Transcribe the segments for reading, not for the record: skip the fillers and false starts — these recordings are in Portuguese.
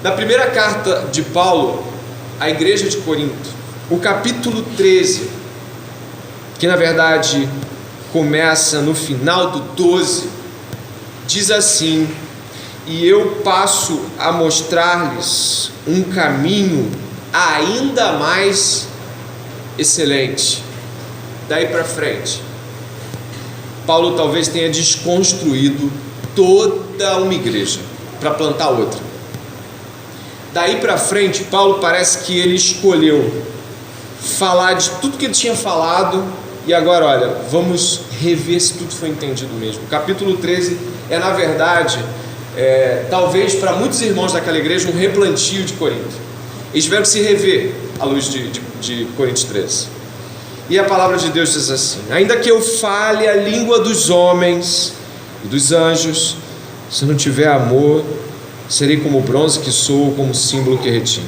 Na primeira carta de Paulo à igreja de Corinto, o capítulo 13, que na verdade começa no final do 12, diz assim: e eu passo a mostrar-lhes um caminho ainda mais excelente. Daí para frente, Paulo talvez tenha desconstruído toda uma igreja para plantar outra. Daí para frente, Paulo parece que ele escolheu falar de tudo que ele tinha falado, e agora, olha, vamos rever se tudo foi entendido mesmo. O capítulo 13 é, na verdade, talvez para muitos irmãos daquela igreja, um replantio de Corinto. Eles tiveram que se rever à luz de Coríntios 13. E a palavra de Deus diz assim: ainda que eu fale a língua dos homens e dos anjos, se não tiver amor, serei como o bronze que soa, como o símbolo que retine.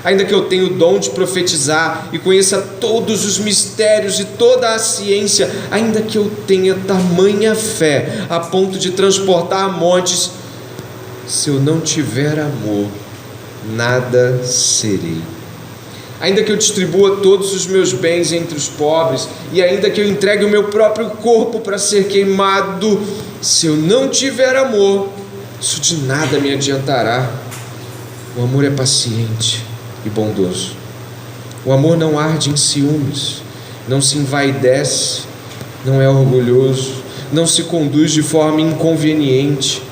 Ainda que eu tenha o dom de profetizar e conheça todos os mistérios e toda a ciência, ainda que eu tenha tamanha fé a ponto de transportar montes, se eu não tiver amor, nada serei. Ainda que eu distribua todos os meus bens entre os pobres, e ainda que eu entregue o meu próprio corpo para ser queimado, se eu não tiver amor, isso de nada me adiantará. O amor é paciente e bondoso. O amor não arde em ciúmes, não se envaidece, não é orgulhoso, não se conduz de forma inconveniente,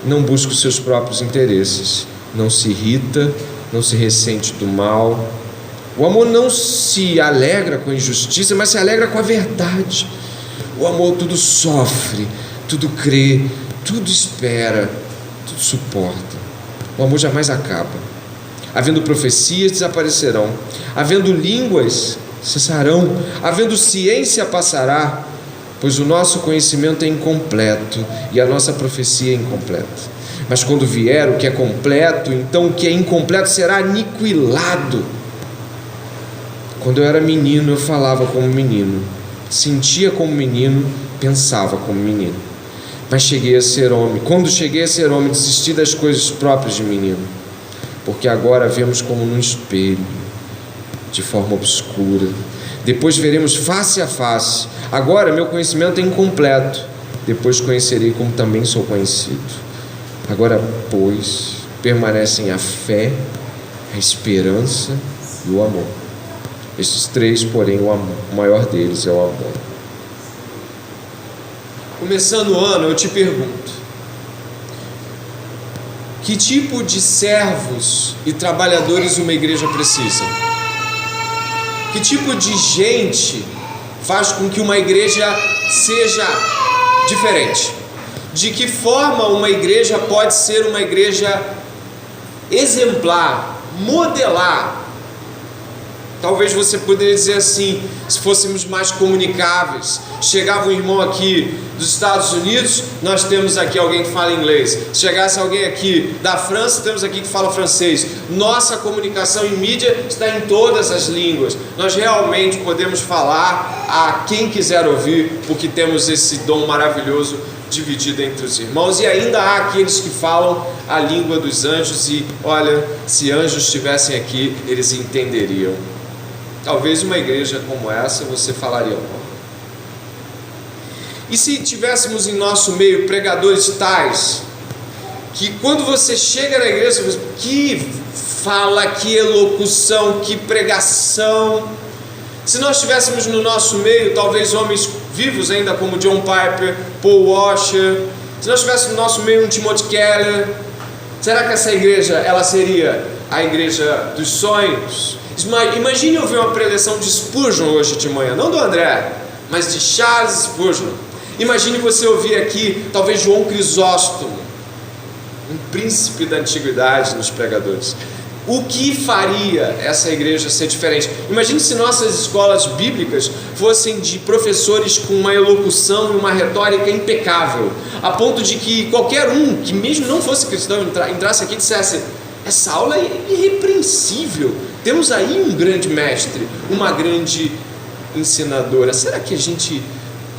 não busca os seus próprios interesses, não se irrita, não se ressente do mal. O amor não se alegra com a injustiça, mas se alegra com a verdade. O amor tudo sofre, tudo crê, tudo espera, tudo suporta. O amor jamais acaba. Havendo profecias, desaparecerão. Havendo línguas, cessarão. Havendo ciência, passará. Pois o nosso conhecimento é incompleto e a nossa profecia é incompleta. Mas quando vier o que é completo, então o que é incompleto será aniquilado. Quando eu era menino, eu falava como menino, sentia como menino, pensava como menino. Mas cheguei a ser homem. Quando cheguei a ser homem, desisti das coisas próprias de menino. Porque agora vemos como num espelho, de forma obscura. Depois veremos face a face. Agora meu conhecimento é incompleto. Depois conhecerei como também sou conhecido. Agora, pois, permanecem a fé, a esperança e o amor. Estes três, porém, o maior deles é o amor. Começando o ano, eu te pergunto: que tipo de servos e trabalhadores uma igreja precisa? Que tipo de gente faz com que uma igreja seja diferente? De que forma uma igreja pode ser uma igreja exemplar, modelar? Talvez você poderia dizer assim, se fôssemos mais comunicáveis. Chegava um irmão aqui dos Estados Unidos, nós temos aqui alguém que fala inglês. Se chegasse alguém aqui da França, temos aqui que fala francês. Nossa comunicação em mídia está em todas as línguas. Nós realmente podemos falar a quem quiser ouvir, porque temos esse dom maravilhoso dividido entre os irmãos. E ainda há aqueles que falam a língua dos anjos, e olha, se anjos estivessem aqui, eles entenderiam. Talvez uma igreja como essa você falaria mal. E se tivéssemos em nosso meio pregadores tais, que quando você chega na igreja, você, que fala, que elocução, que pregação. Se nós tivéssemos no nosso meio talvez homens vivos ainda como John Piper, Paul Washer, se nós tivéssemos no nosso meio um Timothy Keller, será que essa igreja ela seria a igreja dos sonhos? Imagine ouvir uma preleção de Spurgeon hoje de manhã, não do André, mas de Charles Spurgeon. Imagine você ouvir aqui talvez João Crisóstomo, um príncipe da antiguidade nos pregadores. O que faria essa igreja ser diferente? Imagine se nossas escolas bíblicas fossem de professores com uma elocução e uma retórica impecável, a ponto de que qualquer um que mesmo não fosse cristão entrasse aqui e dissesse: essa aula é irrepreensível, temos aí um grande mestre, uma grande ensinadora. Será que a gente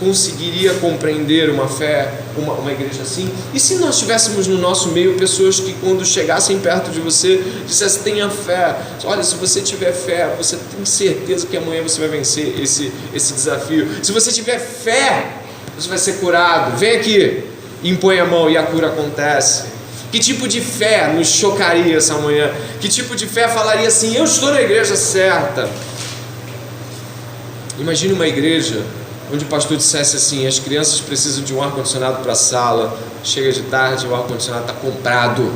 conseguiria compreender uma fé uma igreja assim? E se nós tivéssemos no nosso meio pessoas que quando chegassem perto de você, dissessem, tenha fé, olha, se você tiver fé, você tem certeza que amanhã você vai vencer esse desafio, se você tiver fé, você vai ser curado, vem aqui, impõe a mão e a cura acontece. Que tipo de fé nos chocaria essa manhã? Que tipo de fé falaria assim, eu estou na igreja certa? Imagine uma igreja onde o pastor dissesse assim, as crianças precisam de um ar-condicionado para a sala, chega de tarde, o ar-condicionado está comprado,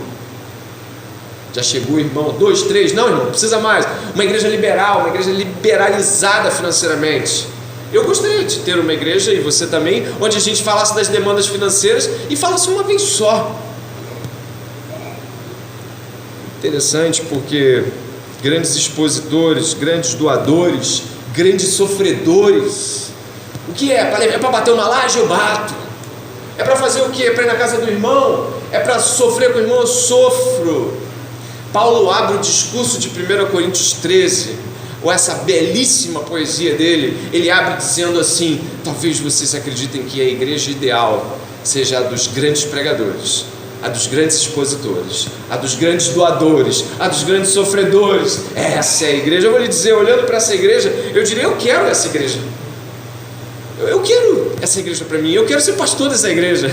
já chegou, irmão, 2, 3, não, irmão, precisa mais. Uma igreja liberal, uma igreja liberalizada financeiramente. Eu gostaria de ter uma igreja, e você também, onde a gente falasse das demandas financeiras e falasse uma vez só. Interessante, porque grandes expositores, grandes doadores, grandes sofredores, o que é? É para bater uma laje? Eu bato. É para fazer o que? É para ir na casa do irmão? É para sofrer com o irmão? Eu sofro. Paulo abre o discurso de 1 Coríntios 13, ou essa belíssima poesia dele, ele abre dizendo assim, talvez vocês acreditem que a igreja ideal seja a dos grandes pregadores, a dos grandes expositores, a dos grandes doadores, a dos grandes sofredores. Essa é a igreja. Eu vou lhe dizer, olhando para essa igreja, eu diria, eu quero essa igreja. Eu quero essa igreja para mim. Eu quero ser pastor dessa igreja.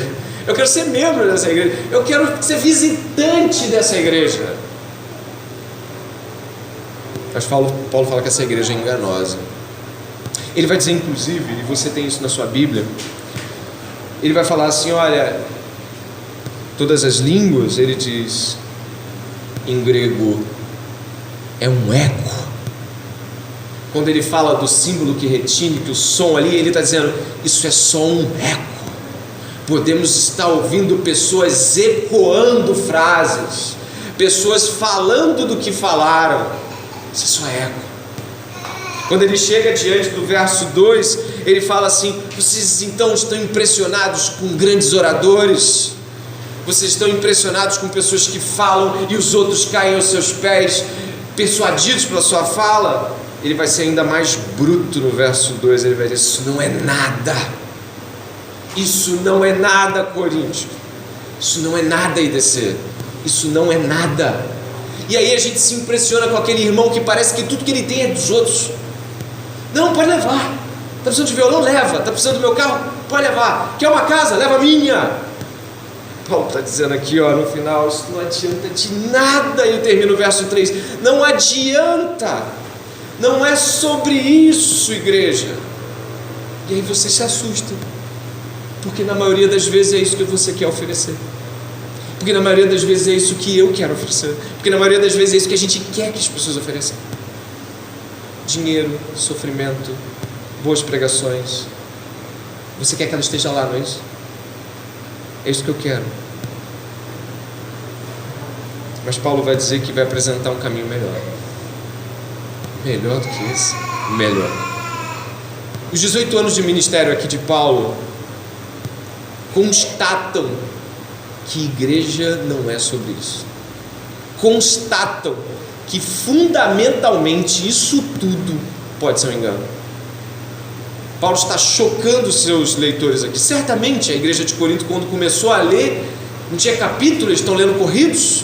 Eu quero ser membro dessa igreja. Eu quero ser visitante dessa igreja. Mas Paulo fala que essa igreja é enganosa. Ele vai dizer, inclusive, e você tem isso na sua Bíblia, ele vai falar assim, olha, todas as línguas, ele diz, em grego, é um eco. Quando ele fala do símbolo que retine, que o som ali, ele está dizendo, isso é só um eco. Podemos estar ouvindo pessoas ecoando frases, pessoas falando do que falaram, isso é só eco. Quando ele chega diante do verso 2, ele fala assim, vocês então estão impressionados com grandes oradores? Vocês estão impressionados com pessoas que falam e os outros caem aos seus pés, persuadidos pela sua fala? Ele vai ser ainda mais bruto no verso 2, ele vai dizer, isso não é nada. Isso não é nada, Coríntios. Isso não é nada, IDC. Isso não é nada. E aí a gente se impressiona com aquele irmão que parece que tudo que ele tem é dos outros. Não, pode levar. Está precisando de violão? Leva. Está precisando do meu carro? Pode levar. Quer uma casa? Leva a minha. Paulo está dizendo aqui, ó, no final, isso não adianta de nada. E eu termino o verso 3. Não adianta. Não é sobre isso, igreja. E aí você se assusta, porque na maioria das vezes é isso que você quer oferecer, porque na maioria das vezes é isso que eu quero oferecer, porque na maioria das vezes é isso que a gente quer que as pessoas ofereçam: dinheiro, sofrimento, boas pregações. Você quer que ela esteja lá, não é isso? É isso que eu quero. Mas Paulo vai dizer que vai apresentar um caminho melhor. Melhor do que esse? Melhor. Os 18 anos de ministério aqui de Paulo constatam que igreja não é sobre isso. Constatam que fundamentalmente isso tudo pode ser um engano. Paulo está chocando os seus leitores aqui. Certamente a igreja de Corinto, quando começou a ler, não tinha capítulo, eles estão lendo corridos,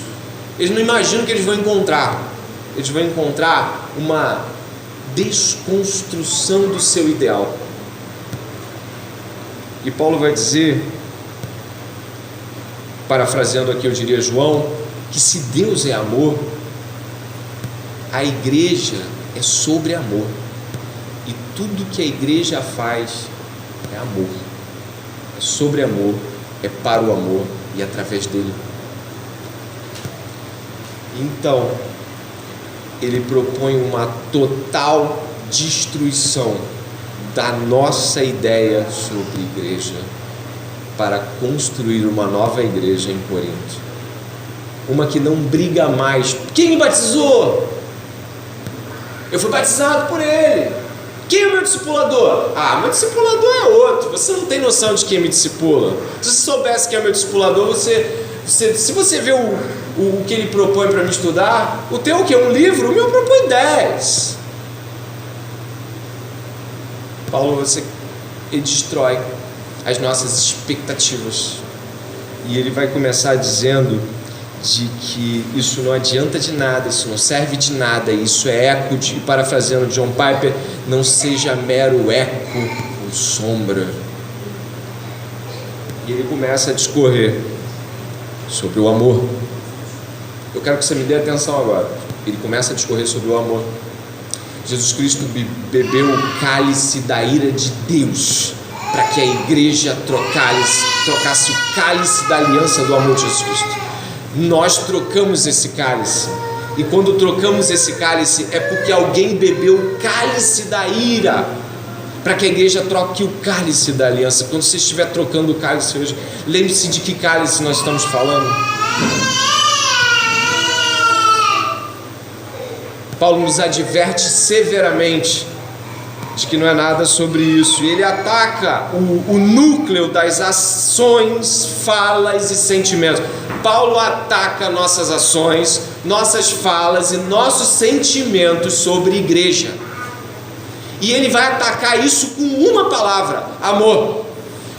eles não imaginam que eles vão encontrar. Eles vão encontrar uma desconstrução do seu ideal. E Paulo vai dizer, parafraseando aqui, eu diria João, que se Deus é amor, a igreja é sobre amor. E tudo que a igreja faz é amor. É sobre amor, é para o amor e através dele. Então, ele propõe uma total destruição da nossa ideia sobre igreja para construir uma nova igreja em Corinto, uma que não briga mais. Quem me batizou? Eu fui batizado por ele. Quem é o meu discipulador? Meu discipulador é outro. Você não tem noção de quem me discipula. Se você soubesse quem é o meu discipulador, se você vê o que ele propõe para me estudar, o teu o que? Um livro? O meu propõe 10. Paulo, ele destrói as nossas expectativas. E ele vai começar dizendo de que isso não adianta de nada, isso não serve de nada, isso é eco de, parafraseando John Piper, não seja mero eco ou sombra. E ele começa a discorrer sobre o amor. Eu quero que você me dê atenção agora. Ele começa a discorrer sobre o amor. Jesus Cristo bebeu o cálice da ira de Deus para que a igreja trocasse o cálice da aliança do amor de Jesus Cristo. Nós trocamos esse cálice, e quando trocamos esse cálice é porque alguém bebeu o cálice da ira para que a igreja troque o cálice da aliança. Quando você estiver trocando o cálice hoje, lembre-se de que cálice nós estamos falando. Paulo nos adverte severamente de que não é nada sobre isso, e ele ataca o núcleo das ações, falas e sentimentos. Paulo ataca nossas ações, nossas falas e nossos sentimentos sobre igreja, e ele vai atacar isso com uma palavra: amor.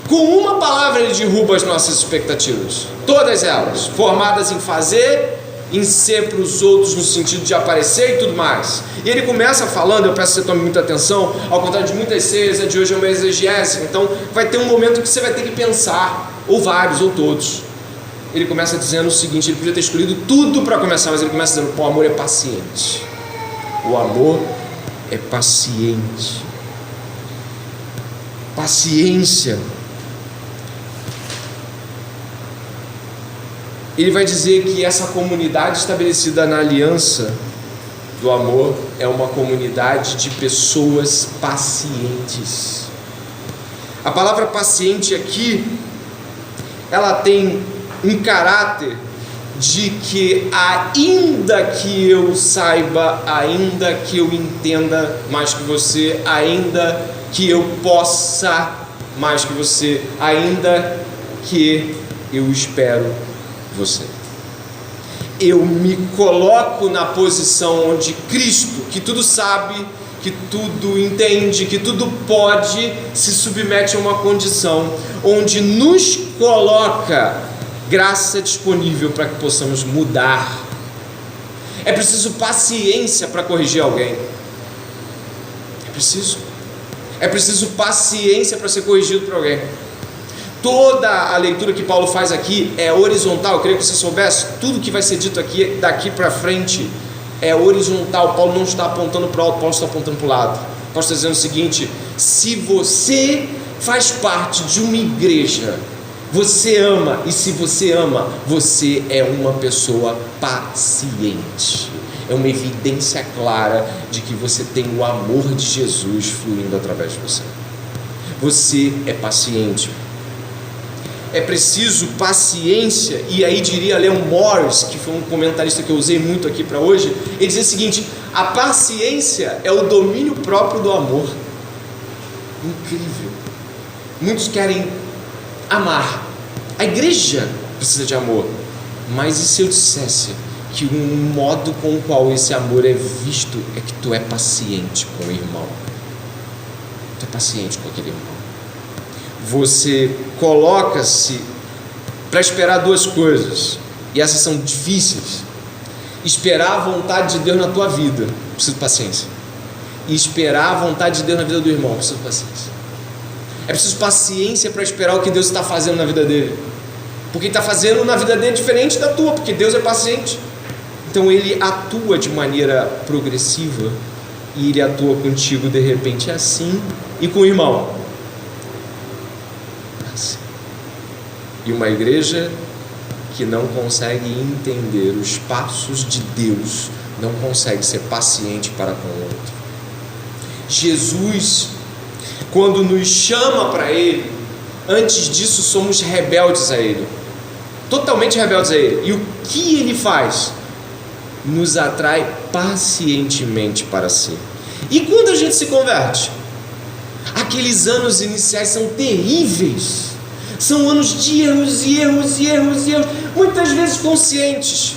Com uma palavra ele derruba as nossas expectativas, todas elas, formadas em fazer, em ser para os outros no sentido de aparecer e tudo mais. E ele começa falando, eu peço que você tome muita atenção, ao contrário de muitas ceias, a de hoje é uma exegese, então vai ter um momento que você vai ter que pensar, ou vários, ou todos. Ele começa dizendo o seguinte, ele podia ter escolhido tudo para começar, mas ele começa dizendo: o amor é paciente. O amor é paciente. Paciência. Ele vai dizer que essa comunidade estabelecida na aliança do amor é uma comunidade de pessoas pacientes. A palavra paciente aqui, ela tem um caráter de que ainda que eu saiba, ainda que eu entenda mais que você, ainda que eu possa mais que você, ainda que eu espero você, eu me coloco na posição onde Cristo, que tudo sabe, que tudo entende, que tudo pode, se submete a uma condição onde nos coloca graça disponível para que possamos mudar. É preciso paciência para corrigir alguém. É preciso paciência para ser corrigido por alguém. Toda a leitura que Paulo faz aqui é horizontal. Eu queria que você soubesse, tudo que vai ser dito aqui, daqui para frente, é horizontal. Paulo não está apontando para o alto, Paulo está apontando para o lado. Paulo está dizendo o seguinte: se você faz parte de uma igreja, você ama, e se você ama, você é uma pessoa paciente. É uma evidência clara de que você tem o amor de Jesus fluindo através de você. Você é paciente. É preciso paciência, e aí diria Leon Morris, que foi um comentarista que eu usei muito aqui para hoje, ele dizia o seguinte: a paciência é o domínio próprio do amor. Incrível. Muitos querem amar, a igreja precisa de amor, mas e se eu dissesse que o modo com o qual esse amor é visto é que tu é paciente com o irmão, tu é paciente com aquele irmão. Você coloca-se para esperar duas coisas, e essas são difíceis: esperar a vontade de Deus na tua vida, preciso de paciência, e esperar a vontade de Deus na vida do irmão, preciso de paciência. É preciso paciência para esperar o que Deus está fazendo na vida dele, porque Ele está fazendo na vida dele diferente da tua, porque Deus é paciente. Então Ele atua de maneira progressiva, e Ele atua contigo de repente assim, e com o irmão assim. E uma igreja que não consegue entender os passos de Deus não consegue ser paciente para com o outro. Jesus, quando nos chama para Ele, antes disso somos rebeldes a Ele, totalmente rebeldes a Ele. E o que Ele faz? Nos atrai pacientemente para si. E quando a gente se converte? Aqueles anos iniciais são terríveis, são anos de erros, muitas vezes conscientes.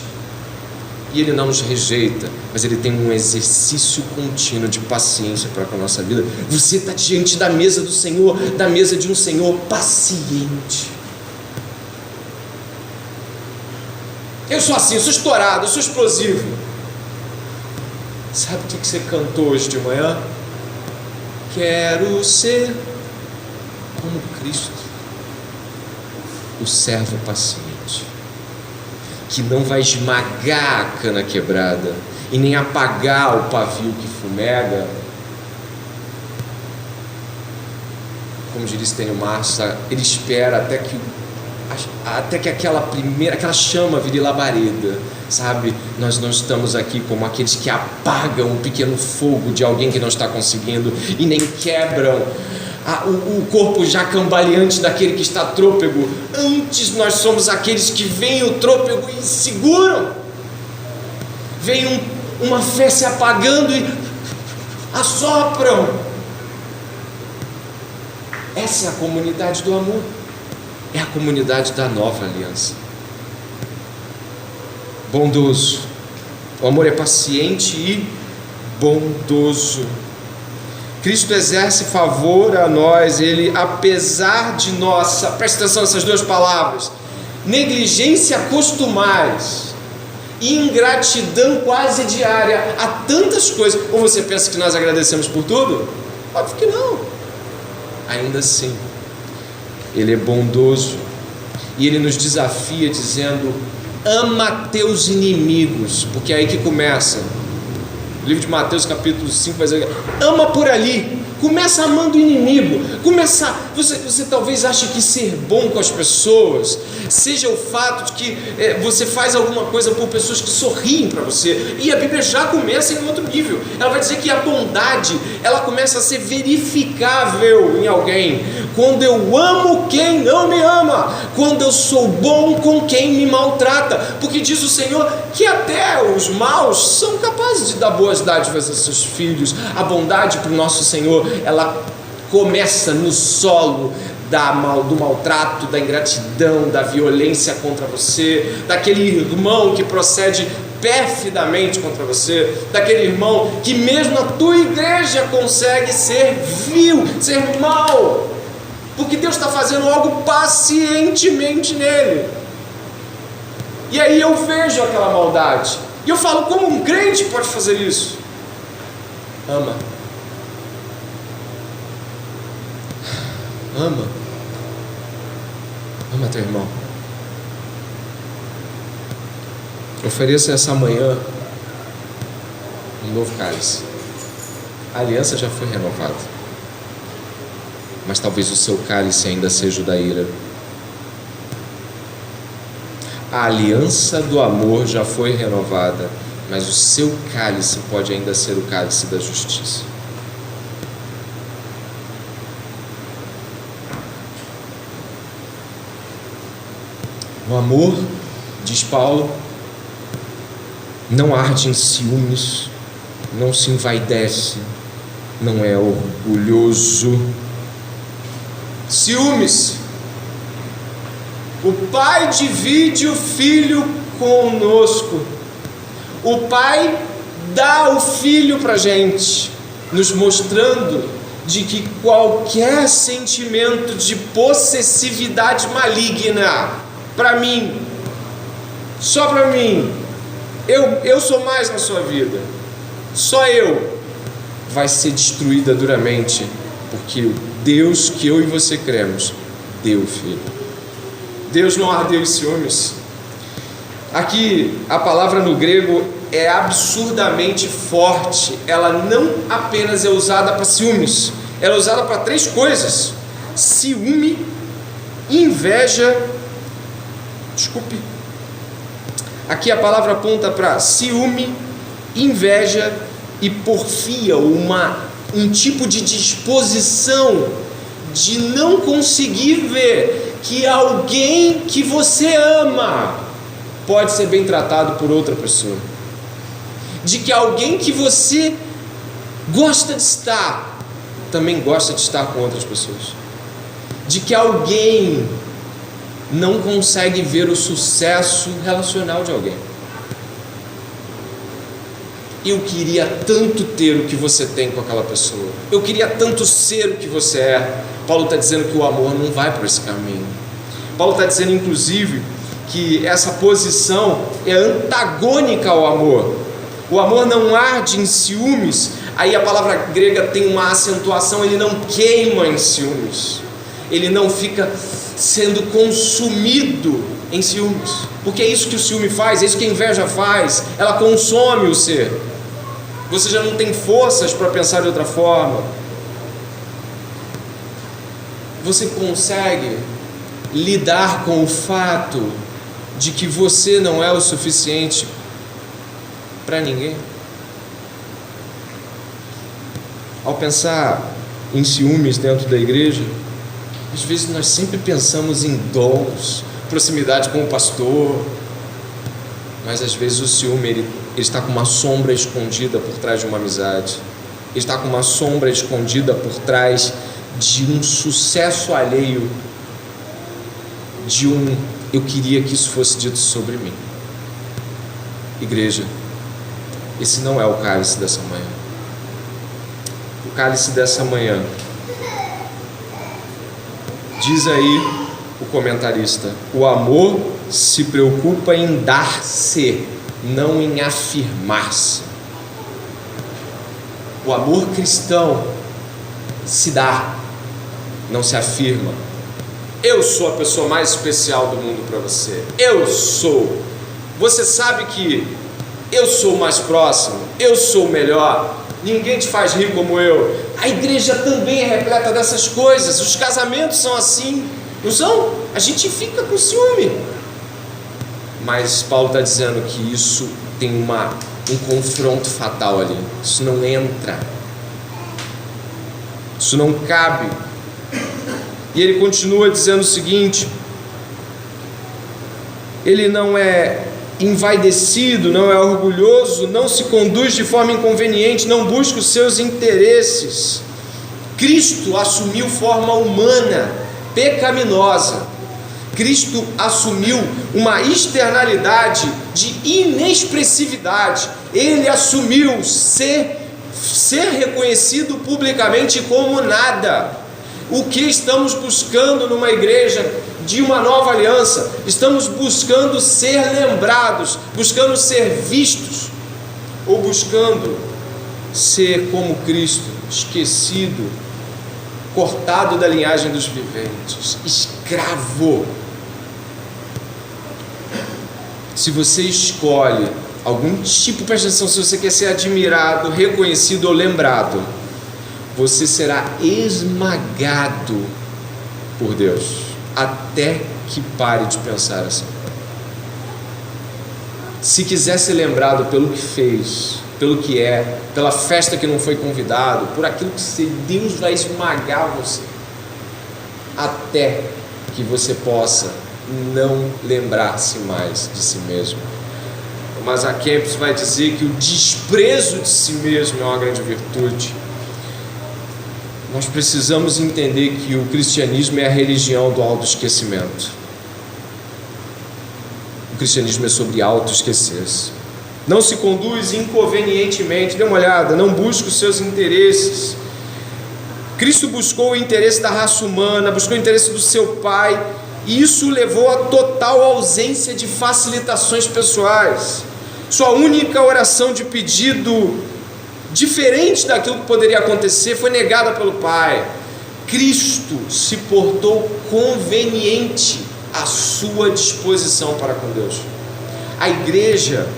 e Ele não nos rejeita, mas Ele tem um exercício contínuo de paciência para com a nossa vida. Você está diante da mesa do Senhor, da mesa de um Senhor paciente. Eu sou assim, eu sou estourado, eu sou explosivo. Sabe o que você cantou hoje de manhã? Quero ser como Cristo, o servo paciente, que não vai esmagar a cana quebrada e nem apagar o pavio que fumega. Como diria Stênio Marçal, ele espera até que aquela chama vire labareda, sabe? Nós não estamos aqui como aqueles que apagam o pequeno fogo de alguém que não está conseguindo e nem quebram o corpo já cambaleante daquele que está trôpego. Antes nós somos aqueles que veem o trôpego e seguram. Vem uma fé se apagando e assopram. Essa é a comunidade do amor. É a comunidade da nova aliança. Bondoso. O amor é paciente e bondoso. Cristo exerce favor a nós. Ele, apesar de nossa, presta atenção nessas duas palavras, negligência costumais e ingratidão quase diária a tantas coisas. Ou você pensa que nós agradecemos por tudo? Óbvio que não. Ainda assim, Ele é bondoso e Ele nos desafia dizendo: ama teus inimigos, porque é aí que começa. O livro de Mateus capítulo 5 vai dizer: ama por ali. Começa amando o inimigo. Você talvez ache que ser bom com as pessoas seja o fato de que você faz alguma coisa por pessoas que sorriem para você. E a Bíblia já começa em outro nível. Ela vai dizer que a bondade, ela começa a ser verificável em alguém. Quando eu amo quem não me ama, quando eu sou bom com quem me maltrata, porque diz o Senhor que até os maus são capazes de dar boas dádivas a seus filhos. A bondade para o nosso Senhor, ela começa no solo do maltrato, da ingratidão, da violência contra você, daquele irmão que procede perfidamente contra você, daquele irmão que mesmo na tua igreja consegue ser vil, ser mau, porque Deus está fazendo algo pacientemente nele. E aí eu vejo aquela maldade e eu falo: como um crente pode fazer isso? Ama teu irmão. Ofereça essa manhã um novo cálice. A aliança já foi renovada, mas talvez o seu cálice ainda seja o da ira. A aliança do amor já foi renovada, mas o seu cálice pode ainda ser o cálice da justiça. O amor, diz Paulo, não arde em ciúmes, não se envaidece, não é orgulhoso. Ciúmes. O pai divide o filho conosco. O pai dá o filho para a gente, nos mostrando de que qualquer sentimento de possessividade maligna, para mim, só para mim, eu sou mais na sua vida, só eu, vai ser destruída duramente, porque o Deus que eu e você cremos deu o Filho. Deus não ardeu em ciúmes. Aqui a palavra no grego é absurdamente forte. Ela não apenas é usada para ciúmes, ela é usada para três coisas: ciúme, inveja. Aqui a palavra aponta para ciúme, inveja e porfia, um tipo de disposição de não conseguir ver que alguém que você ama pode ser bem tratado por outra pessoa, de que alguém que você gosta de estar também gosta de estar com outras pessoas, de que alguém não consegue ver o sucesso relacional de alguém. Eu queria tanto ter o que você tem com aquela pessoa. Eu queria tanto ser o que você é. Paulo está dizendo que o amor não vai por esse caminho. Paulo está dizendo, inclusive, que essa posição é antagônica ao amor. O amor não arde em ciúmes. Aí a palavra grega tem uma acentuação, ele não queima em ciúmes. Ele não fica sendo consumido em ciúmes. Porque é isso que o ciúme faz, é isso que a inveja faz. Ela consome o ser. Você já não tem forças para pensar de outra forma. Você consegue lidar com o fato de que você não é o suficiente para ninguém? Ao pensar em ciúmes dentro da igreja, às vezes nós sempre pensamos em dons, proximidade com o pastor, mas às vezes o ciúme ele está com uma sombra escondida por trás de uma amizade, ele está com uma sombra escondida por trás de um sucesso alheio, de um eu queria que isso fosse dito sobre mim. Igreja, esse não é o cálice dessa manhã. O cálice dessa manhã, diz aí o comentarista, o amor se preocupa em dar-se, não em afirmar-se. O amor cristão se dá, não se afirma. Eu sou a pessoa mais especial do mundo para você. Eu sou. Você sabe que eu sou o mais próximo, eu sou o melhor, ninguém te faz rir como eu. A igreja também é repleta dessas coisas. Os casamentos são assim, não são? A gente fica com ciúme. Mas Paulo está dizendo que isso tem um confronto fatal ali. Isso não entra, isso não cabe. E ele continua dizendo o seguinte: ele não é envaidecido, não é orgulhoso, não se conduz de forma inconveniente, não busca os seus interesses. Cristo assumiu forma humana, pecaminosa. Cristo assumiu uma externalidade de inexpressividade. Ele assumiu ser reconhecido publicamente como nada. O que estamos buscando numa igreja de uma nova aliança? Estamos buscando ser lembrados, buscando ser vistos, ou buscando ser como Cristo, esquecido, cortado da linhagem dos viventes, escravo. Se você escolhe algum tipo, presta atenção, se você quer ser admirado, reconhecido ou lembrado, você será esmagado por Deus, até que pare de pensar assim. Se quiser ser lembrado pelo que fez, pelo que é, pela festa que não foi convidado, por aquilo que você, Deus vai esmagar você, até que você possa não lembrar-se mais de si mesmo. Mas a Kempis vai dizer que o desprezo de si mesmo é uma grande virtude. Nós precisamos entender que o cristianismo é a religião do autoesquecimento. O cristianismo é sobre autoesquecer-se. Não se conduz inconvenientemente, dê uma olhada, não busca os seus interesses. Cristo buscou o interesse da raça humana, buscou o interesse do seu Pai, e isso levou a total ausência de facilitações pessoais. Sua única oração de pedido, diferente daquilo que poderia acontecer, foi negada pelo Pai. Cristo se portou conveniente à sua disposição para com Deus. A igreja,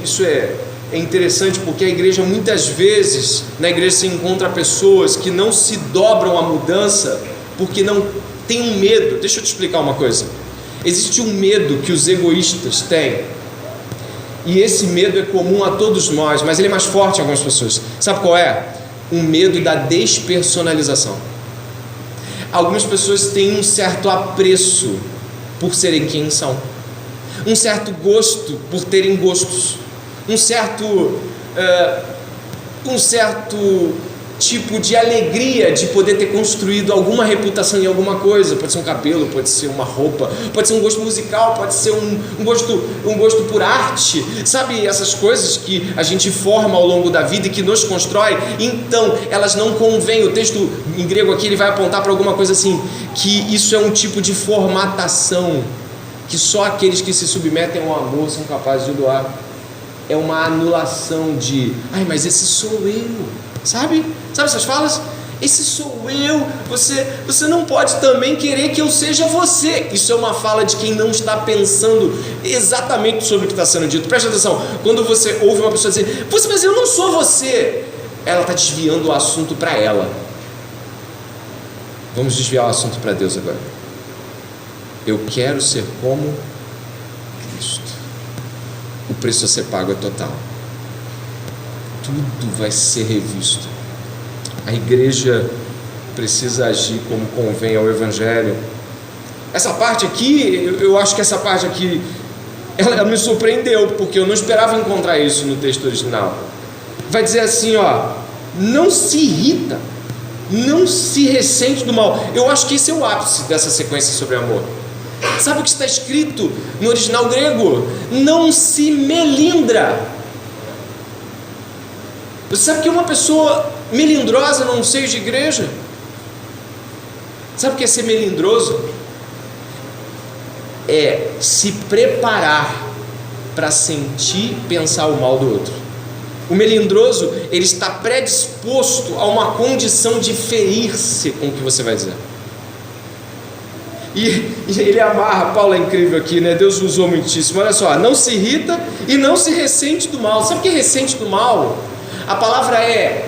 isso é interessante, porque a igreja, muitas vezes, na igreja se encontra pessoas que não se dobram à mudança, porque não tem um medo. Deixa eu te explicar uma coisa. Existe um medo que os egoístas têm, e esse medo é comum a todos nós, mas ele é mais forte em algumas pessoas. Sabe qual é? Um medo da despersonalização. Algumas pessoas têm um certo apreço por serem quem são, um certo gosto por terem gostos, um certo tipo de alegria de poder ter construído alguma reputação em alguma coisa. Pode ser um cabelo, pode ser uma roupa, pode ser um gosto musical, pode ser um gosto por arte, sabe, essas coisas que a gente forma ao longo da vida e que nos constrói. Então elas não convêm. O texto em grego aqui ele vai apontar para alguma coisa assim, que isso é um tipo de formatação que só aqueles que se submetem ao amor são capazes de doar. É uma anulação de, ai, mas esse sou eu, sabe essas falas? Esse sou eu, você não pode também querer que eu seja você. Isso é uma fala de quem não está pensando exatamente sobre o que está sendo dito. Presta atenção, quando você ouve uma pessoa dizer, mas eu não sou você, ela está desviando o assunto para ela. Vamos desviar o assunto para Deus agora. Eu quero ser como Cristo. O preço a ser pago é total. Tudo vai ser revisto. A igreja precisa agir como convém ao Evangelho. Essa parte aqui, eu acho que essa parte aqui, ela me surpreendeu, porque eu não esperava encontrar isso no texto original. Vai dizer assim, não se irrita, não se ressente do mal. Eu acho que esse é o ápice dessa sequência sobre amor. Sabe o que está escrito no original grego? Não se melindra. Você sabe que uma pessoa melindrosa num seio de igreja? Sabe o que é ser melindroso? É se preparar para sentir, pensar o mal do outro. O melindroso, ele está predisposto a uma condição de ferir-se com o que você vai dizer. E ele amarra, Paulo é incrível aqui, né? Deus usou muitíssimo. Olha só, não se irrita e não se ressente do mal. Sabe o que é ressente do mal? A palavra é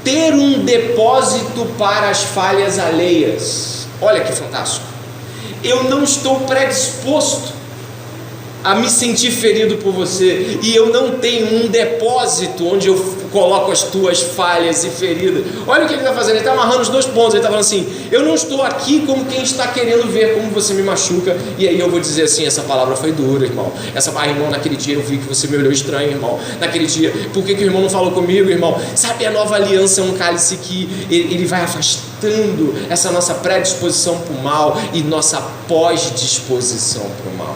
ter um depósito para as falhas alheias. Olha que fantástico. Eu não estou predisposto a me sentir ferido por você, e eu não tenho um depósito onde eu coloco as tuas falhas e feridas. Olha o que ele está fazendo, ele está amarrando os dois pontos. Ele está falando assim, eu não estou aqui como quem está querendo ver como você me machuca, e aí eu vou dizer assim, essa palavra foi dura, irmão, irmão, naquele dia eu vi que você me olhou estranho, irmão, naquele dia, por que o irmão não falou comigo, irmão? Sabe, a nova aliança é um cálice que ele vai afastando essa nossa predisposição para o mal e nossa pós-disposição para o mal.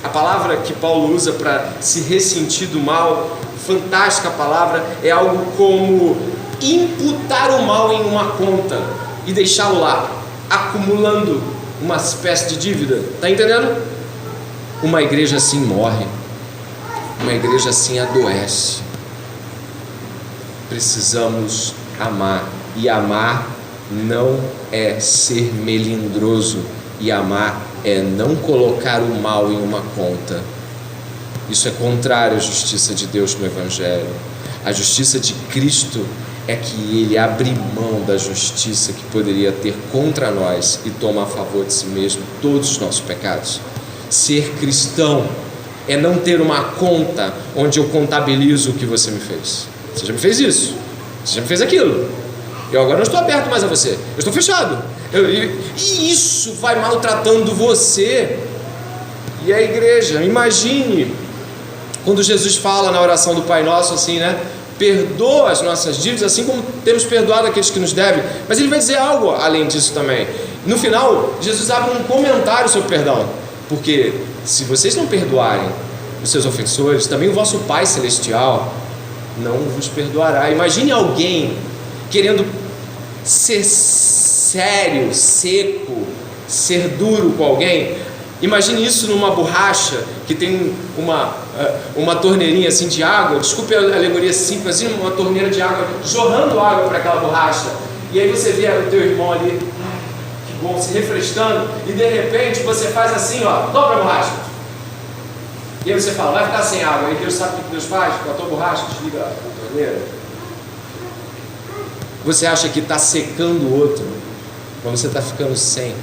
A palavra que Paulo usa para se ressentir do mal, fantástica palavra, é algo como imputar o mal em uma conta e deixá-lo lá, acumulando uma espécie de dívida. Está entendendo? Uma igreja assim morre, uma igreja assim adoece. Precisamos amar, e amar não é ser melindroso, e amar é não colocar o mal em uma conta. Isso é contrário à justiça de Deus no Evangelho. A justiça de Cristo é que Ele abre mão da justiça que poderia ter contra nós e toma a favor de si mesmo todos os nossos pecados. Ser cristão é não ter uma conta onde eu contabilizo o que você me fez. Você já me fez isso, você já me fez aquilo, eu agora não estou aberto mais a você, eu estou fechado. E isso vai maltratando você e a igreja. Imagine quando Jesus fala na oração do Pai Nosso assim, né? Perdoa as nossas dívidas assim como temos perdoado aqueles que nos devem. Mas ele vai dizer algo além disso também. No final, Jesus abre um comentário sobre perdão, porque se vocês não perdoarem os seus ofensores, também o vosso Pai Celestial não vos perdoará. Imagine alguém querendo ser sério, seco, ser duro com alguém. Imagine isso numa borracha que tem uma torneirinha assim de água, desculpe a alegoria simples, assim, uma torneira de água jorrando água para aquela borracha, e aí você vê o teu irmão ali, que bom, se refrescando, e de repente você faz assim, dobra a borracha, e aí você fala, vai ficar sem água. Aí Deus sabe o que Deus faz com a tua borracha? Desliga a torneira. Você acha que está secando o outro, mas você está ficando sem.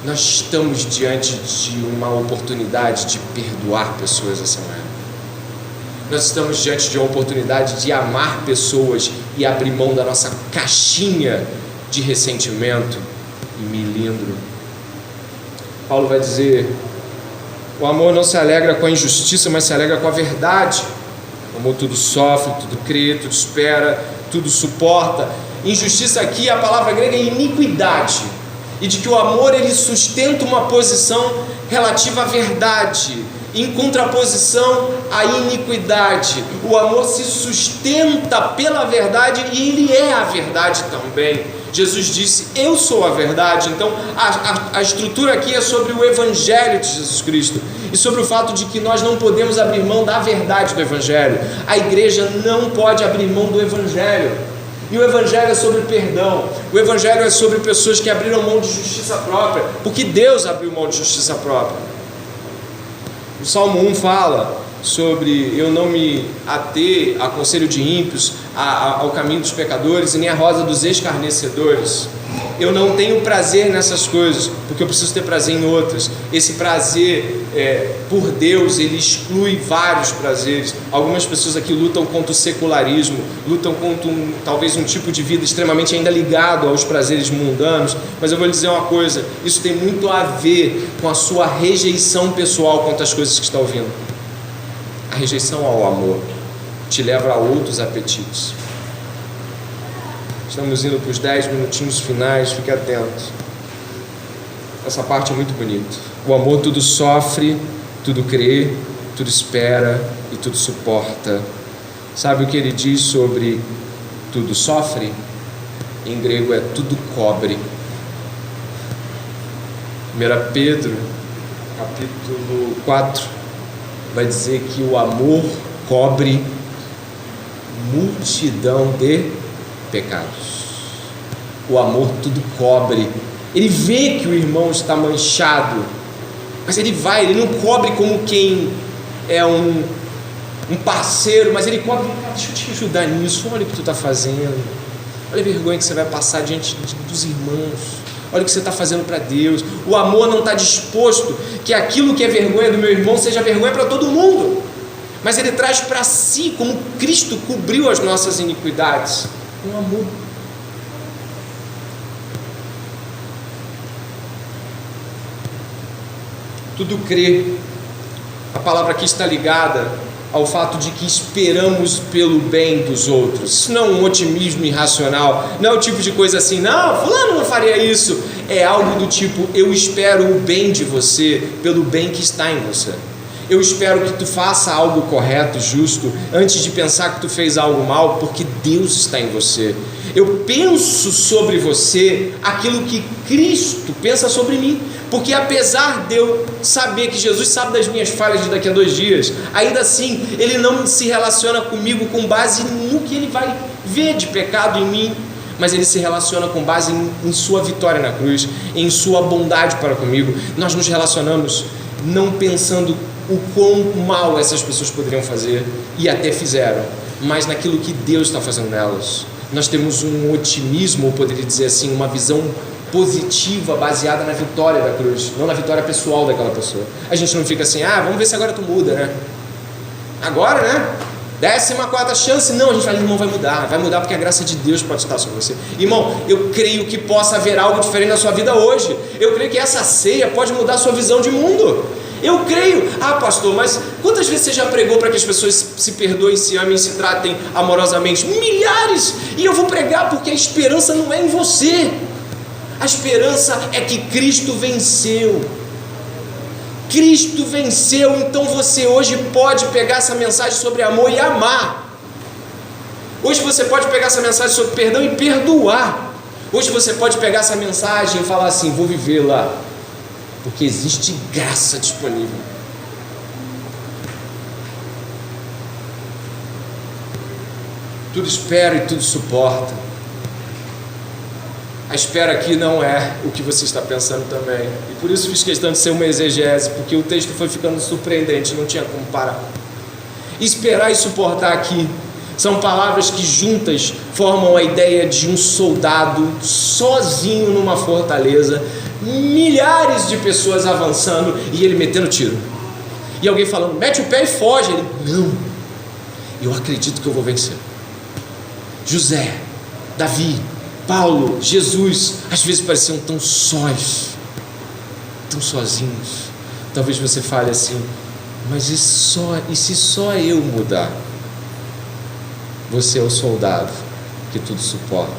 Nós estamos diante de uma oportunidade de perdoar pessoas essa manhã. Nós estamos diante de uma oportunidade de amar pessoas e abrir mão da nossa caixinha de ressentimento e melindro. Paulo vai dizer: o amor não se alegra com a injustiça, mas se alegra com a verdade. O amor tudo sofre, tudo crê, tudo espera, tudo suporta. Injustiça aqui, a palavra grega é iniquidade. E de que o amor ele sustenta uma posição relativa à verdade, em contraposição à iniquidade. O amor se sustenta pela verdade e ele é a verdade também. Jesus disse: eu sou a verdade. Então a estrutura aqui é sobre o Evangelho de Jesus Cristo e sobre o fato de que nós não podemos abrir mão da verdade do Evangelho. A igreja não pode abrir mão do Evangelho. E o Evangelho é sobre perdão. O Evangelho é sobre pessoas que abriram mão de justiça própria, porque Deus abriu mão de justiça própria. O Salmo 1 fala sobre eu não me ater a conselho de ímpios, ao caminho dos pecadores e nem a roda dos escarnecedores. Eu não tenho prazer nessas coisas, porque eu preciso ter prazer em outras. Esse prazer por Deus, ele exclui vários prazeres. Algumas pessoas aqui lutam contra o secularismo, lutam contra talvez um tipo de vida extremamente ainda ligado aos prazeres mundanos. Mas eu vou lhe dizer uma coisa: isso tem muito a ver com a sua rejeição pessoal quanto às coisas que está ouvindo. A rejeição ao amor te leva a outros apetites. Estamos indo para os 10 minutinhos finais, fique atento. Essa parte é muito bonita. O amor tudo sofre, tudo crê, tudo espera e tudo suporta. Sabe o que ele diz sobre tudo sofre? Em grego é tudo cobre. 1 Pedro, capítulo 4, vai dizer que o amor cobre multidão de pecados. O amor tudo cobre. Ele vê que o irmão está manchado, mas ele não cobre como quem é um parceiro, mas ele cobre: deixa eu te ajudar nisso, olha o que tu está fazendo, olha a vergonha que você vai passar diante dos irmãos, olha o que você está fazendo para Deus. O amor não está disposto que aquilo que é vergonha do meu irmão seja vergonha para todo mundo, mas ele traz para si, como Cristo cobriu as nossas iniquidades, com amor. Tudo crê. A palavra aqui está ligada ao fato de que esperamos pelo bem dos outros. Isso não é um otimismo irracional, não é o tipo de coisa assim: não, fulano não faria isso. É algo do tipo: eu espero o bem de você pelo bem que está em você. Eu espero que tu faça algo correto, justo, antes de pensar que tu fez algo mal, porque Deus está em você. Eu penso sobre você aquilo que Cristo pensa sobre mim, porque apesar de eu saber que Jesus sabe das minhas falhas de daqui a 2 dias, ainda assim Ele não se relaciona comigo com base no que Ele vai ver de pecado em mim, mas Ele se relaciona com base em sua vitória na cruz, em sua bondade para comigo. Nós nos relacionamos não pensando o quão mal essas pessoas poderiam fazer, e até fizeram, mas naquilo que Deus está fazendo nelas. Nós temos um otimismo, eu poderia dizer assim, uma visão positiva baseada na vitória da cruz, não na vitória pessoal daquela pessoa. A gente não fica assim: vamos ver se agora tu muda, né? Agora, né? 14ª chance. Não, a gente fala: irmão, vai mudar porque a graça de Deus pode estar sobre você. Irmão, eu creio que possa haver algo diferente na sua vida hoje. Eu creio que essa ceia pode mudar a sua visão de mundo. Eu creio. Pastor, mas quantas vezes você já pregou para que as pessoas se perdoem, se amem, se tratem amorosamente? Milhares. E eu vou pregar porque a esperança não é em você. A esperança é que Cristo venceu. Cristo venceu. Então você hoje pode pegar essa mensagem sobre amor e amar. Hoje você pode pegar essa mensagem sobre perdão e perdoar. Hoje você pode pegar essa mensagem e falar assim: vou viver lá, porque existe graça disponível. Tudo espera e tudo suporta. A espera aqui não é o que você está pensando também, e por isso fiz questão de ser uma exegese, porque o texto foi ficando surpreendente, não tinha como parar. Esperar e suportar aqui são palavras que juntas formam a ideia de um soldado sozinho numa fortaleza, milhares de pessoas avançando e ele metendo tiro, e alguém falando: mete o pé e foge. Ele: não, eu acredito que eu vou vencer. José, Davi, Paulo, Jesus, às vezes pareciam tão sós, tão sozinhos. Talvez você fale assim: mas e se só eu mudar? Você é o soldado que tudo suporta.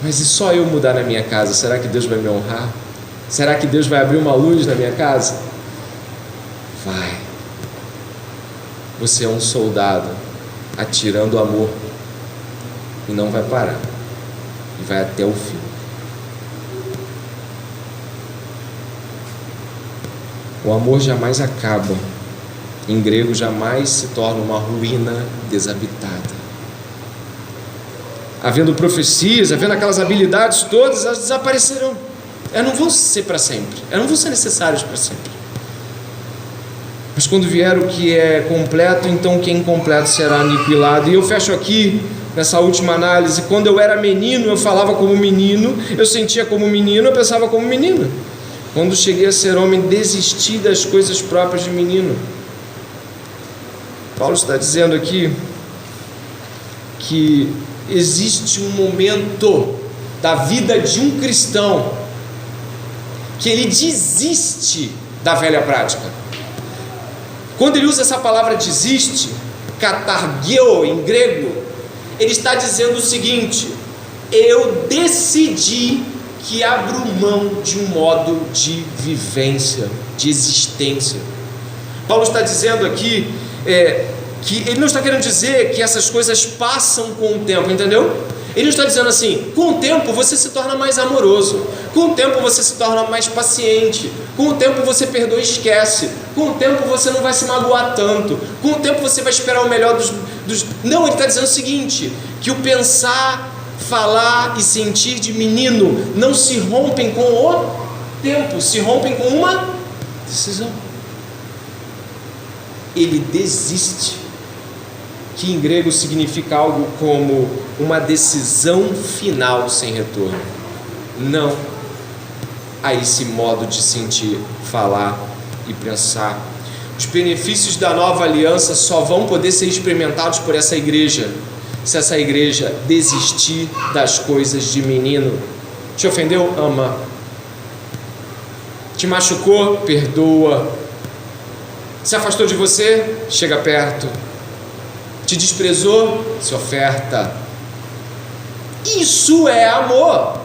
Mas e só eu mudar na minha casa? Será que Deus vai me honrar? Será que Deus vai abrir uma luz na minha casa? Vai. Você é um soldado atirando amor e não vai parar, e vai até o fim. O amor jamais acaba. Em grego, jamais se torna uma ruína desabitada. Havendo profecias, havendo aquelas habilidades todas, elas desaparecerão. Elas não vão ser para sempre, elas não vão ser necessárias para sempre. Mas quando vier o que é completo, então o que é incompleto será aniquilado. E eu fecho aqui, nessa última análise. Quando eu era menino, eu falava como menino, eu sentia como menino, eu pensava como menino. Quando cheguei a ser homem, desisti das coisas próprias de menino. Paulo está dizendo aqui que existe um momento da vida de um cristão que ele desiste da velha prática. Quando ele usa essa palavra desiste, katargeo em grego, ele está dizendo o seguinte: eu decidi que abro mão de um modo de vivência, de existência. Paulo está dizendo aqui que ele não está querendo dizer que essas coisas passam com o tempo, entendeu? Ele não está dizendo assim: com o tempo você se torna mais amoroso, com o tempo você se torna mais paciente, com o tempo você perdoa e esquece, com o tempo você não vai se magoar tanto, com o tempo você vai esperar o melhor dos... Não, ele está dizendo o seguinte: que o pensar, falar e sentir de menino não se rompem com o tempo, se rompem com uma decisão. Ele desiste, que em grego significa algo como uma decisão final sem retorno. Não a esse modo de sentir, falar e pensar. Os benefícios da nova aliança só vão poder ser experimentados por essa igreja, se essa igreja desistir das coisas de menino. Te ofendeu? Ama. Te machucou? Perdoa. Se afastou de você? Chega perto. Te desprezou? Se oferta. Isso é amor.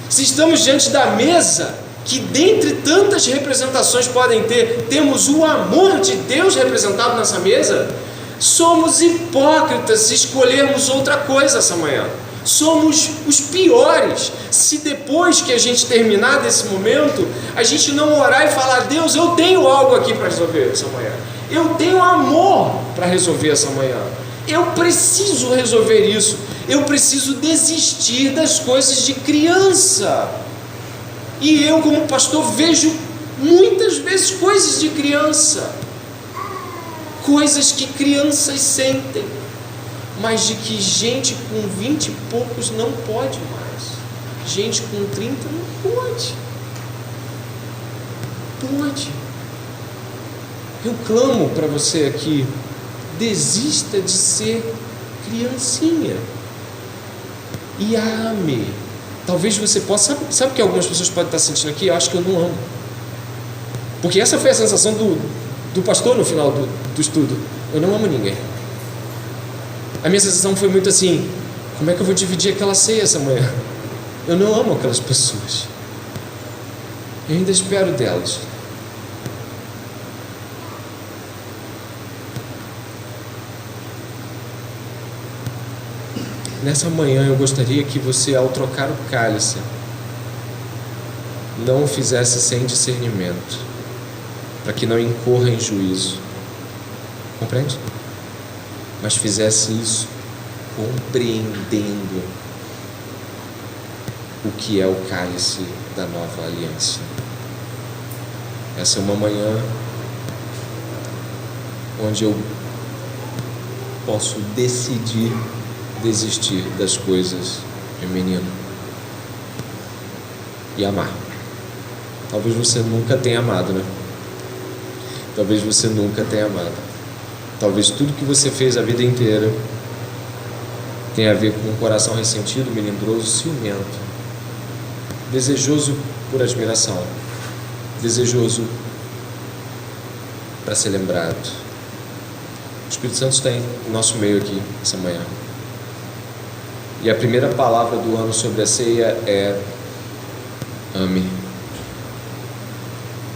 Se estamos diante da mesa, que dentre tantas representações podem ter, temos o amor de Deus representado nessa mesa, somos hipócritas se escolhermos outra coisa essa manhã. Somos os piores se depois que a gente terminar desse momento, a gente não orar e falar: Deus, eu tenho algo aqui para resolver essa manhã, eu tenho amor para resolver essa manhã, eu preciso resolver isso, eu preciso desistir das coisas de criança. E eu, como pastor, vejo muitas vezes coisas de criança, coisas que crianças sentem, mas de que gente com 20 e poucos não pode mais, gente com 30 não pode. Eu clamo para você aqui: desista de ser criancinha e ame. Talvez você possa, sabe o que algumas pessoas podem estar sentindo aqui? Eu acho que eu não amo, porque essa foi a sensação do pastor no final do estudo: eu não amo ninguém. A minha sensação foi muito assim: como é que eu vou dividir aquela ceia essa manhã? Eu não amo aquelas pessoas, eu ainda espero delas. Nessa manhã eu gostaria que você, ao trocar o cálice, não o fizesse sem discernimento, para que não incorra em juízo, compreende? Mas fizesse isso compreendendo o que é o cálice da nova aliança. Essa é uma manhã onde eu posso decidir desistir das coisas de menino e amar. Talvez você nunca tenha amado, né? Talvez você nunca tenha amado. Talvez tudo que você fez a vida inteira tenha a ver com um coração ressentido, melindroso, ciumento, desejoso por admiração, desejoso para ser lembrado. O Espírito Santo está em nosso meio aqui essa manhã. E a primeira palavra do ano sobre a ceia é: ame.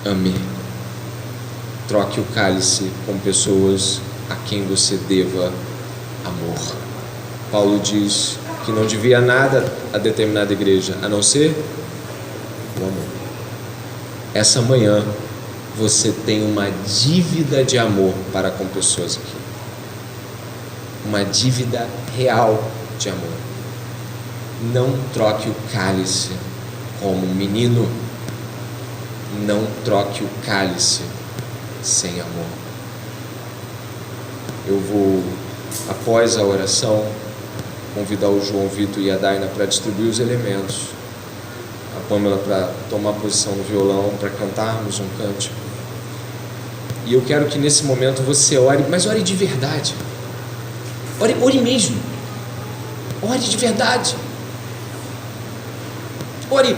Ame. Troque o cálice com pessoas a quem você deva amor. Paulo diz que não devia nada a determinada igreja, a não ser o amor. Essa manhã você tem uma dívida de amor para com pessoas aqui. Uma dívida real de amor. Não troque o cálice como um menino. Não troque o cálice sem amor. Eu vou, após a oração, convidar o João Vitor e a Daina para distribuir os elementos, a Pâmela para tomar posição no violão, para cantarmos um cântico. E eu quero que nesse momento você ore, mas ore de verdade. Ore mesmo. Ore de verdade. Ore.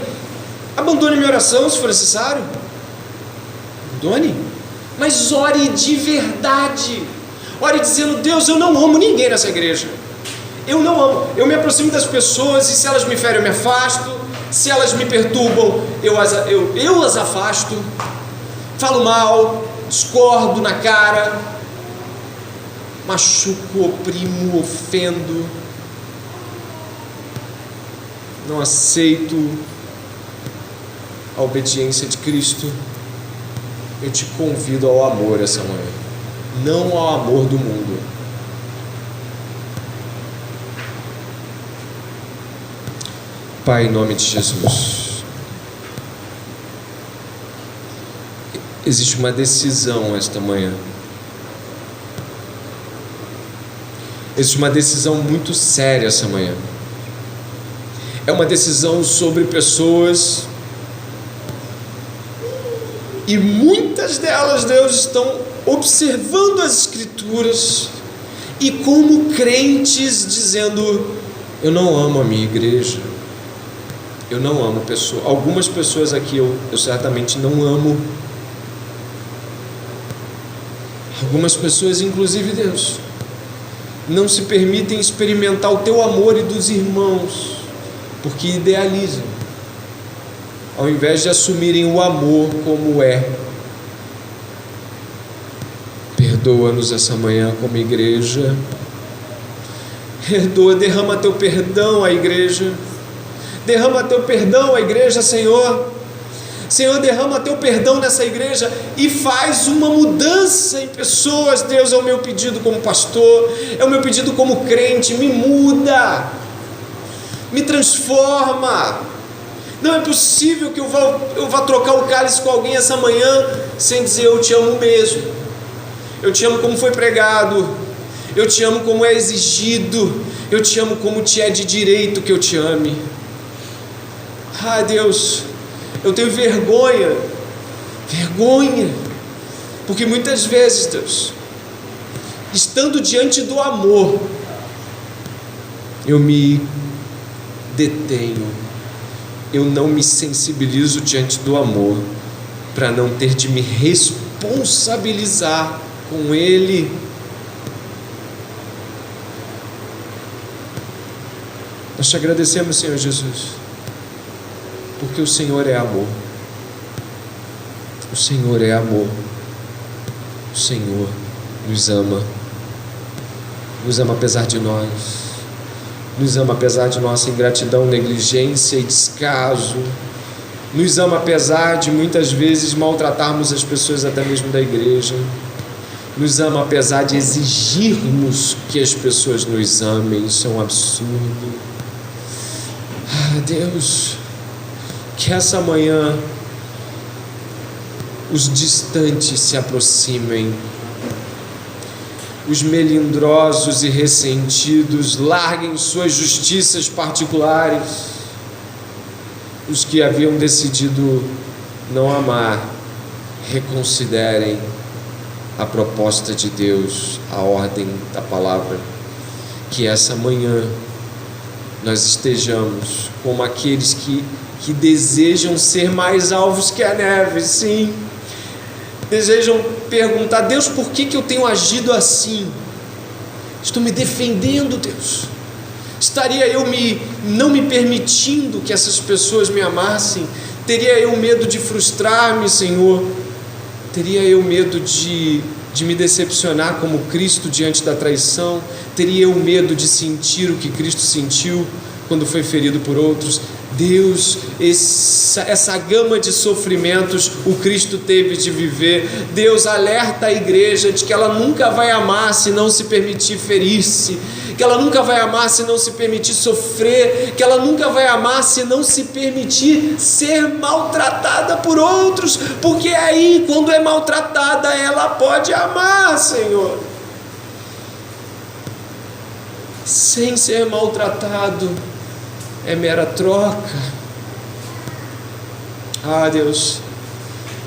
Abandone minha oração se for necessário. Abandone. Mas ore de verdade. Ore dizendo: Deus, eu não amo ninguém nessa igreja. Eu não amo. Eu me aproximo das pessoas e se elas me ferem eu me afasto. Se elas me perturbam eu as afasto. Falo mal, discordo na cara, machuco, oprimo, ofendo. Não aceito a obediência de Cristo. Eu te convido ao amor essa manhã, não ao amor do mundo. Pai, em nome de Jesus, existe uma decisão esta manhã. Existe uma decisão muito séria essa manhã. É uma decisão sobre pessoas, e muitas delas, Deus, estão observando as Escrituras e como crentes dizendo: eu não amo a minha igreja, eu não amo pessoas. Algumas pessoas aqui eu certamente não amo. Algumas pessoas, inclusive Deus, não se permitem experimentar o teu amor e dos irmãos, porque idealizam, ao invés de assumirem o amor como é. Perdoa-nos essa manhã como igreja. Perdoa, derrama teu perdão à igreja. Derrama teu perdão à igreja, Senhor. Senhor, derrama teu perdão nessa igreja e faz uma mudança em pessoas. Deus, é o meu pedido como pastor, é o meu pedido como crente. Me muda, me transforma. Não é possível que eu vá trocar o cálice com alguém essa manhã sem dizer: eu te amo mesmo, eu te amo como foi pregado, eu te amo como é exigido, eu te amo como te é de direito que eu te ame. Ah, Deus, eu tenho vergonha, porque muitas vezes, Deus, estando diante do amor, eu me detenho. Eu não me sensibilizo diante do amor, para não ter de me responsabilizar com Ele. Nós te agradecemos, Senhor Jesus, porque o Senhor é amor. O Senhor é amor. O Senhor nos ama apesar de nós. Nos ama apesar de nossa ingratidão, negligência e descaso. Nos ama apesar de muitas vezes maltratarmos as pessoas até mesmo da igreja. Nos ama apesar de exigirmos que as pessoas nos amem. Isso é um absurdo. Ah, Deus, que essa manhã os distantes se aproximem, os melindrosos e ressentidos larguem suas justiças particulares, os que haviam decidido não amar reconsiderem a proposta de Deus, a ordem da palavra. Que essa manhã nós estejamos como aqueles que desejam ser mais alvos que a neve. Sim, desejam perguntar: Deus, por que eu tenho agido assim? Estou me defendendo, Deus. Estaria eu não me permitindo que essas pessoas me amassem? Teria eu medo de frustrar-me, Senhor? Teria eu medo de me decepcionar como Cristo diante da traição? Teria eu medo de sentir o que Cristo sentiu quando foi ferido por outros? Deus, essa gama de sofrimentos o Cristo teve de viver. Deus alerta a igreja de que ela nunca vai amar se não se permitir ferir-se, que ela nunca vai amar se não se permitir sofrer, que ela nunca vai amar se não se permitir ser maltratada por outros, porque aí, quando é maltratada, ela pode amar, Senhor. Sem ser maltratado é mera troca. Deus,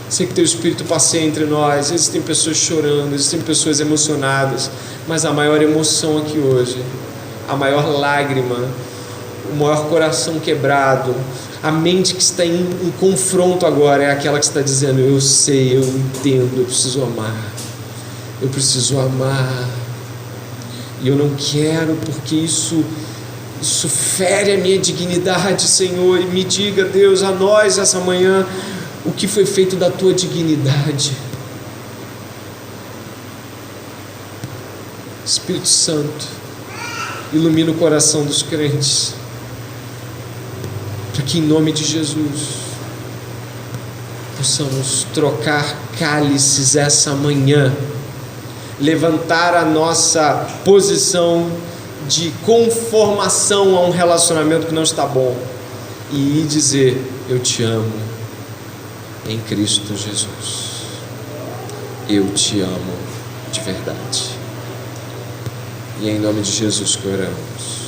sei que Teu Espírito passeia entre nós. Existem pessoas chorando, existem pessoas emocionadas, mas a maior emoção aqui hoje, a maior lágrima, o maior coração quebrado, a mente que está em confronto agora é aquela que está dizendo: eu sei, eu entendo, eu preciso amar, e eu não quero, porque isso fere a minha dignidade, Senhor. E me diga, Deus, a nós essa manhã, o que foi feito da Tua dignidade. Espírito Santo, ilumina o coração dos crentes, para que em nome de Jesus possamos trocar cálices essa manhã, levantar a nossa posição de conformação a um relacionamento que não está bom e dizer: eu te amo em Cristo Jesus, eu te amo de verdade. E é em nome de Jesus que oramos.